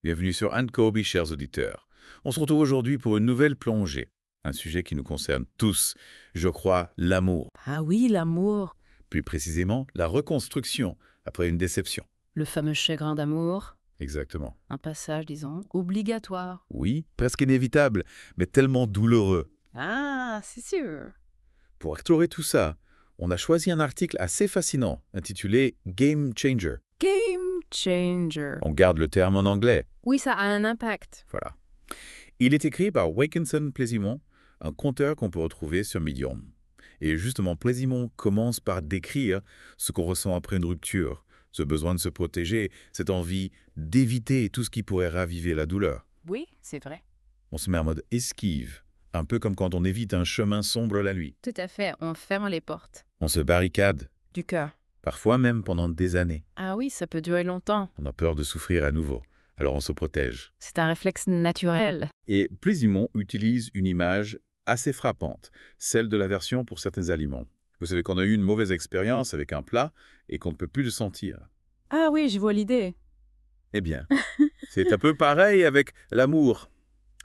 Bienvenue sur Anne-Kobe, chers auditeurs. On se retrouve aujourd'hui pour une nouvelle plongée. Un sujet qui nous concerne tous, je crois, l'amour. Ah oui, l'amour, Plus précisément, la reconstruction après une déception. le fameux chagrin d'amour, Exactement. un passage, disons, obligatoire. Oui, presque inévitable, mais tellement douloureux. Ah, c'est sûr. Pour explorer tout ça, on a choisi un article assez fascinant, intitulé Game Changer. Game changer. On garde le terme en anglais. Oui, ça a un impact. Voilà. Il est écrit par Wakinson Plaisimont, un conteur qu'on peut retrouver sur Medium. Et justement, Plaisimont commence par décrire ce qu'on ressent après une rupture, ce besoin de se protéger, cette envie d'éviter tout ce qui pourrait raviver la douleur. Oui, c'est vrai. On se met en mode esquive, un peu comme quand on évite un chemin sombre la nuit. Tout à fait, on ferme les portes. On se barricade, Du cœur. parfois même pendant des années. Ah oui, ça peut durer longtemps. On a peur de souffrir à nouveau, alors on se protège. C'est un réflexe naturel. Et Plaisimont utilise une image assez frappante, celle de l'aversion pour certains aliments. Vous savez qu'on a eu une mauvaise expérience avec un plat et qu'on ne peut plus le sentir. Ah oui, je vois l'idée. Eh bien, c'est un peu pareil avec l'amour.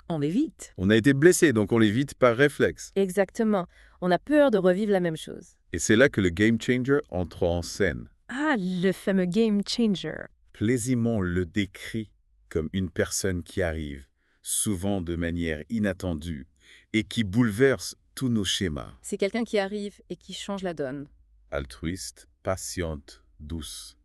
On évite. On a été blessé, donc on l'évite par réflexe. Exactement. On a peur de revivre la même chose. Et c'est là que le game changer entre en scène. Ah, le fameux game changer. Plaisimont le décrit comme une personne qui arrive, souvent de manière inattendue, et qui bouleverse tous nos schémas. C'est quelqu'un qui arrive et qui change la donne. Altruiste, patiente, douce.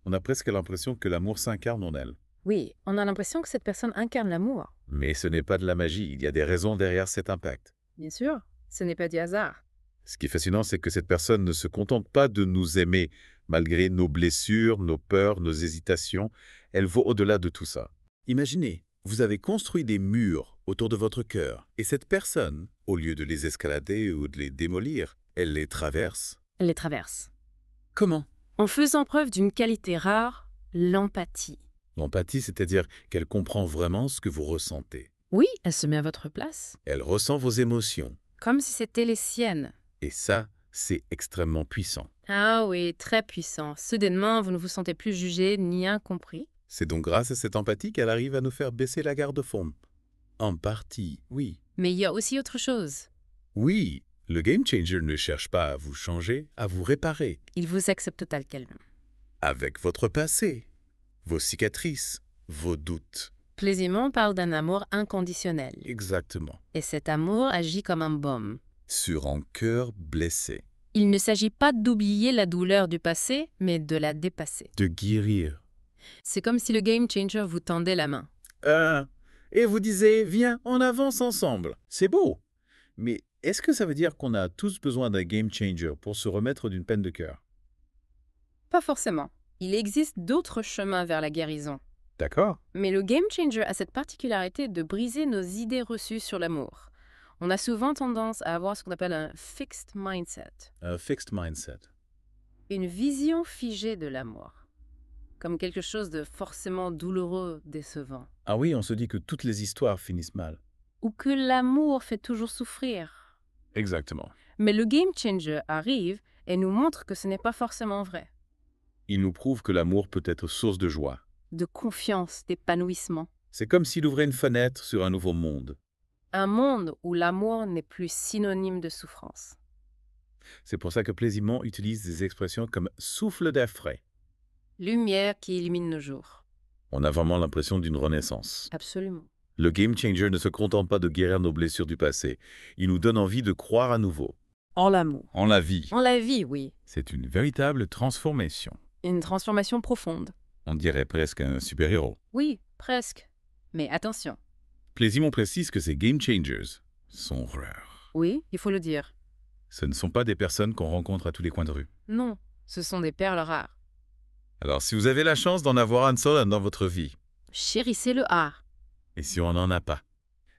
On a presque l'impression que l'amour s'incarne en elle. Oui, on a l'impression que cette personne incarne l'amour. Mais ce n'est pas de la magie, il y a des raisons derrière cet impact. Bien sûr, ce n'est pas du hasard. Ce qui est fascinant, c'est que cette personne ne se contente pas de nous aimer, malgré nos blessures, nos peurs, nos hésitations. Elle va au-delà de tout ça. Imaginez, vous avez construit des murs autour de votre cœur, et cette personne, au lieu de les escalader ou de les démolir, elle les traverse. Elle les traverse. Comment? En faisant preuve d'une qualité rare, l'empathie. L'empathie, c'est-à-dire qu'elle comprend vraiment ce que vous ressentez. Oui, elle se met à votre place, Elle ressent vos émotions. comme si c'était les siennes. Et ça, c'est extrêmement puissant. Ah oui, très puissant. Soudainement, vous ne vous sentez plus jugé ni incompris. C'est donc grâce à cette empathie qu'elle arrive à nous faire baisser la garde-fond. En partie, oui. Mais il y a aussi autre chose. Oui, le game changer ne cherche pas à vous changer, à vous réparer. Il vous accepte tel quel. Avec votre passé, vos cicatrices, vos doutes. Plaisimont parle d'un amour inconditionnel. Exactement. Et cet amour agit comme un baume. Sur un cœur blessé. Il ne s'agit pas d'oublier la douleur du passé, mais de la dépasser. De guérir. C'est comme si le game changer vous tendait la main. Et vous disiez, viens, on avance ensemble. C'est beau. Mais est-ce que ça veut dire qu'on a tous besoin d'un game changer pour se remettre d'une peine de cœur? Pas forcément. Il existe d'autres chemins vers la guérison. D'accord. Mais le game changer a cette particularité de briser nos idées reçues sur l'amour. On a souvent tendance à avoir ce qu'on appelle un fixed mindset, Un fixed mindset. une vision figée de l'amour, comme quelque chose de forcément douloureux, décevant, Ah oui, on se dit que toutes les histoires finissent mal. ou que l'amour fait toujours souffrir. Exactement. Mais le game changer arrive et nous montre que ce n'est pas forcément vrai. Il nous prouve que l'amour peut être source de joie. De confiance, d'épanouissement. C'est comme s'il ouvrait une fenêtre sur un nouveau monde. Un monde où l'amour n'est plus synonyme de souffrance. C'est pour ça que Plaisimont utilise des expressions comme souffle d'air frais. Lumière qui illumine nos jours. On a vraiment l'impression d'une renaissance. Absolument. Le game changer ne se contente pas de guérir nos blessures du passé. Il nous donne envie de croire à nouveau. En l'amour. En la vie. En la vie, oui. C'est une véritable transformation. Une transformation profonde. On dirait presque un super-héros. Oui, presque. Mais attention. Plaisimont précise que ces game changers sont rares. Oui, il faut le dire. Ce ne sont pas des personnes qu'on rencontre à tous les coins de rue. Non, ce sont des perles rares. Alors, si vous avez la chance d'en avoir un seul dans votre vie, Chérissez le art. et si on n'en a pas,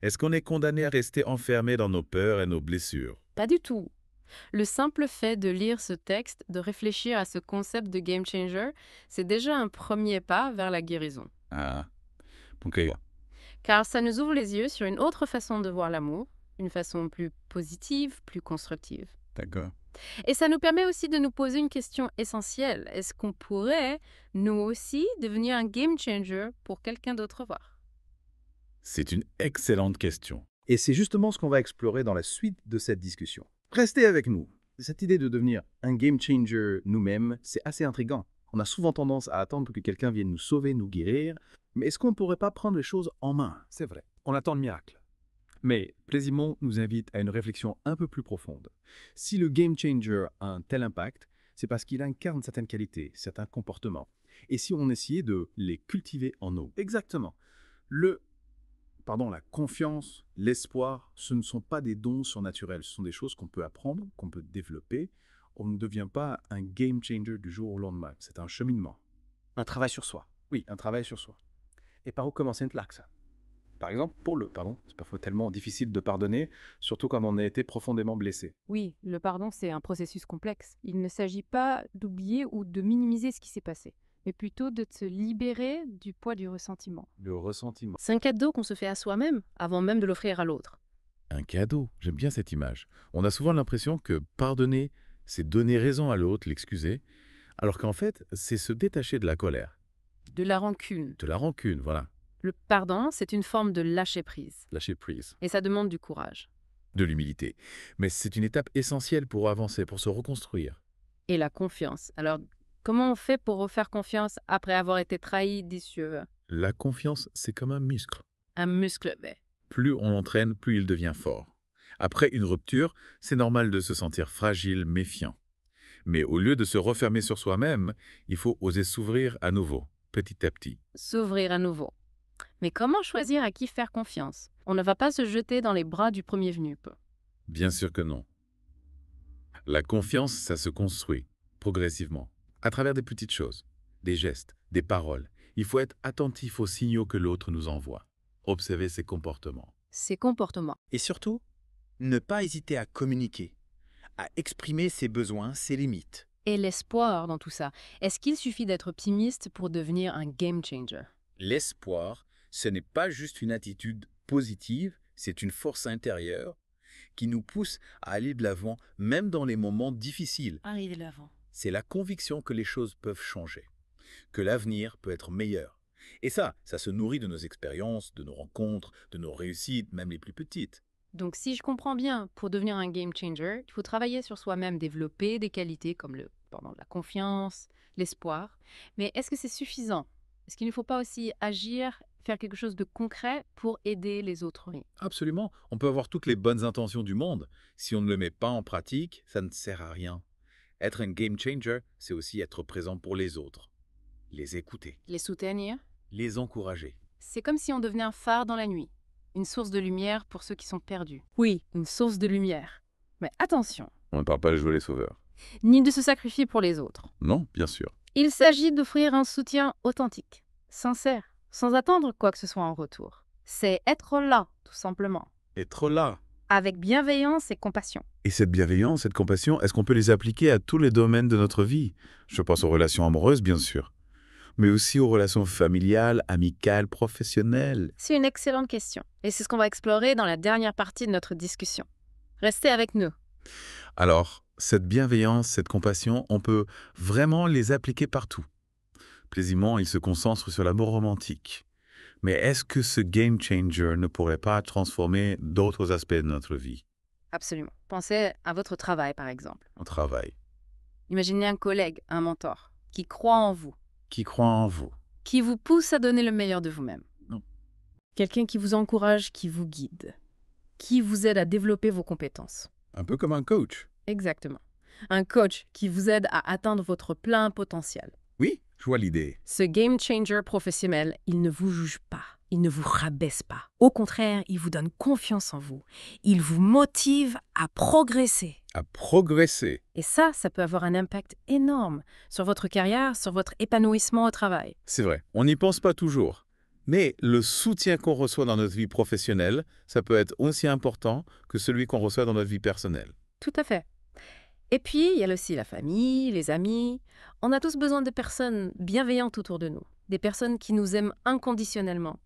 est-ce qu'on est condamné à rester enfermé dans nos peurs et nos blessures? Pas du tout. Le simple fait de lire ce texte, de réfléchir à ce concept de game changer, c'est déjà un premier pas vers la guérison. Ah, ok. Car ça nous ouvre les yeux sur une autre façon de voir l'amour, une façon plus positive, plus constructive. D'accord. Et ça nous permet aussi de nous poser une question essentielle. Est-ce qu'on pourrait, nous aussi, devenir un game changer pour quelqu'un d'autre voir? C'est une excellente question. Et c'est justement ce qu'on va explorer dans la suite de cette discussion. Restez avec nous. Cette idée de devenir un game changer nous-mêmes, c'est assez intriguant. On a souvent tendance à attendre que quelqu'un vienne nous sauver, nous guérir, mais est-ce qu'on ne pourrait pas prendre les choses en main? C'est vrai, on attend le miracle. Mais Plaisimont nous invite à une réflexion un peu plus profonde. Si le game changer a un tel impact, c'est parce qu'il incarne certaines qualités, certains comportements. Et si on essayait de les cultiver en nous? Exactement. La confiance, l'espoir, ce ne sont pas des dons surnaturels, ce sont des choses qu'on peut apprendre, qu'on peut développer. On ne devient pas un game changer du jour au lendemain, c'est un cheminement. Un travail sur soi. Oui, un travail sur soi. Et par où commencer une plaque, ça? Par exemple, c'est parfois tellement difficile de pardonner, surtout quand on a été profondément blessé. Oui, le pardon, c'est un processus complexe. Il ne s'agit pas d'oublier ou de minimiser ce qui s'est passé, mais plutôt de se libérer du poids du ressentiment. Le ressentiment. C'est un cadeau qu'on se fait à soi-même avant même de l'offrir à l'autre. Un cadeau, j'aime bien cette image. On a souvent l'impression que pardonner, c'est donner raison à l'autre, l'excuser, alors qu'en fait, c'est se détacher de la colère, De la rancune. de la rancune, voilà, Le pardon, c'est une forme de lâcher-prise. lâcher prise, Et ça demande du courage. de l'humilité. Mais c'est une étape essentielle pour avancer, pour se reconstruire. Et la confiance. Alors, comment on fait pour refaire confiance après avoir été trahi, déçu? La confiance, c'est comme un muscle. Un muscle. Plus on l'entraîne, plus il devient fort. Après une rupture, c'est normal de se sentir fragile, méfiant. Mais au lieu de se refermer sur soi-même, il faut oser s'ouvrir à nouveau, petit à petit. S'ouvrir à nouveau. Mais comment choisir à qui faire confiance? On ne va pas se jeter dans les bras du premier venu. Bien sûr que non. La confiance, ça se construit, progressivement, à travers des petites choses, des gestes, des paroles. Il faut être attentif aux signaux que l'autre nous envoie. Observer ses comportements. Ses comportements. Et surtout, ne pas hésiter à communiquer, à exprimer ses besoins, ses limites. Et l'espoir dans tout ça. Est-ce qu'il suffit d'être optimiste pour devenir un game changer? L'espoir, ce n'est pas juste une attitude positive, c'est une force intérieure qui nous pousse à aller de l'avant, même dans les moments difficiles. Arriver de l'avant. C'est la conviction que les choses peuvent changer, que l'avenir peut être meilleur. Et ça se nourrit de nos expériences, de nos rencontres, de nos réussites, même les plus petites. Donc si je comprends bien, pour devenir un game changer, il faut travailler sur soi-même, développer des qualités comme la confiance, l'espoir. Mais est-ce que c'est suffisant? Est-ce qu'il ne faut pas aussi agir, faire quelque chose de concret pour aider les autres? Absolument, on peut avoir toutes les bonnes intentions du monde. Si on ne le met pas en pratique, ça ne sert à rien. Être un game changer, c'est aussi être présent pour les autres. Les écouter, Les soutenir? les encourager. C'est comme si on devenait un phare dans la nuit, une source de lumière pour ceux qui sont perdus. Oui, une source de lumière. Mais attention, On ne parle pas de jouer les sauveurs. ni de se sacrifier pour les autres. Non, bien sûr. Il s'agit d'offrir un soutien authentique, sincère, sans attendre quoi que ce soit en retour. C'est être là, tout simplement, Être là. avec bienveillance et compassion. Et cette bienveillance, cette compassion, est-ce qu'on peut les appliquer à tous les domaines de notre vie? Je pense aux relations amoureuses, bien sûr, mais aussi aux relations familiales, amicales, professionnelles. C'est une excellente question, et c'est ce qu'on va explorer dans la dernière partie de notre discussion. Restez avec nous. Alors, cette bienveillance, cette compassion, on peut vraiment les appliquer partout. Plaisimont, il se concentre sur l'amour romantique. Mais est-ce que ce game changer ne pourrait pas transformer d'autres aspects de notre vie? Absolument. Pensez à votre travail, par exemple. Au travail. Imaginez un collègue, un mentor, qui croit en vous, Qui croit en vous? qui vous pousse à donner le meilleur de vous-même. Non. Quelqu'un qui vous encourage, qui vous guide, qui vous aide à développer vos compétences. Un peu comme un coach. Exactement. Un coach qui vous aide à atteindre votre plein potentiel. Oui, je vois l'idée. Ce game changer professionnel, il ne vous juge pas, il ne vous rabaisse pas. Au contraire, il vous donne confiance en vous. Il vous motive à progresser. À progresser. Et ça peut avoir un impact énorme sur votre carrière, sur votre épanouissement au travail. C'est vrai, on n'y pense pas toujours. Mais le soutien qu'on reçoit dans notre vie professionnelle, ça peut être aussi important que celui qu'on reçoit dans notre vie personnelle. Tout à fait. Et puis, il y a aussi la famille, les amis. On a tous besoin de personnes bienveillantes autour de nous. Des personnes qui nous aiment inconditionnellement,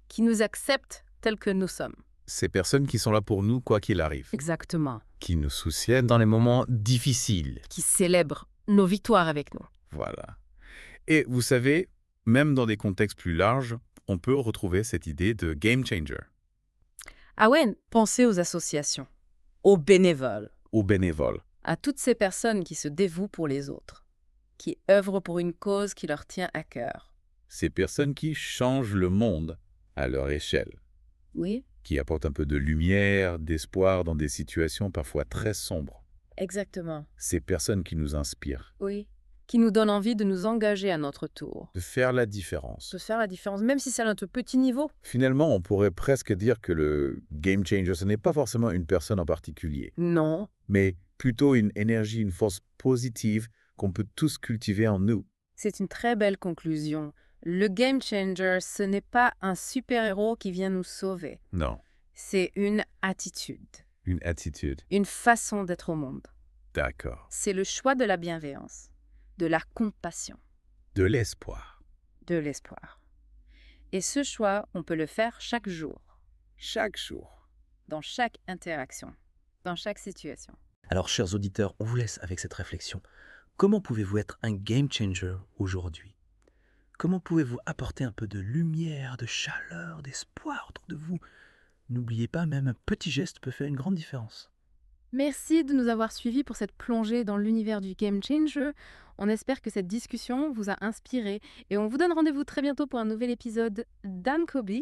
qui nous acceptent tels que nous sommes. Ces personnes qui sont là pour nous quoi qu'il arrive, Exactement. qui nous soutiennent Dans les moments difficiles. Qui célèbrent nos victoires avec nous. Voilà. Et vous savez, même dans des contextes plus larges, on peut retrouver cette idée de game changer, Ah ouais, pensez aux associations, aux bénévoles, aux bénévoles. à toutes ces personnes qui se dévouent pour les autres, qui œuvrent pour une cause qui leur tient à cœur. Ces personnes qui changent le monde à leur échelle, Oui, qui apportent un peu de lumière, d'espoir dans des situations parfois très sombres. exactement. Ces personnes qui nous inspirent, Oui. Qui nous donnent envie de nous engager à notre tour, de faire la différence. de faire la différence, même si c'est à notre petit niveau. Finalement, on pourrait presque dire que le game changer, ce n'est pas forcément une personne en particulier, Non, mais plutôt une énergie, une force positive qu'on peut tous cultiver en nous. c'est une très belle conclusion. Le game changer, ce n'est pas un super-héros qui vient nous sauver. Non, C'est une attitude, une attitude. une façon d'être au monde. D'accord. C'est le choix de la bienveillance, de la compassion, De l'espoir. de l'espoir. Et ce choix, on peut le faire chaque jour, Chaque jour. dans chaque interaction, dans chaque situation. Alors, chers auditeurs, on vous laisse avec cette réflexion. Comment pouvez-vous être un game changer aujourd'hui? Comment pouvez-vous apporter un peu de lumière, de chaleur, d'espoir autour de vous? N'oubliez pas, même un petit geste peut faire une grande différence. Merci de nous avoir suivis pour cette plongée dans l'univers du Game Changer. On espère que cette discussion vous a inspiré et on vous donne rendez-vous très bientôt pour un nouvel épisode d'Anne Kobe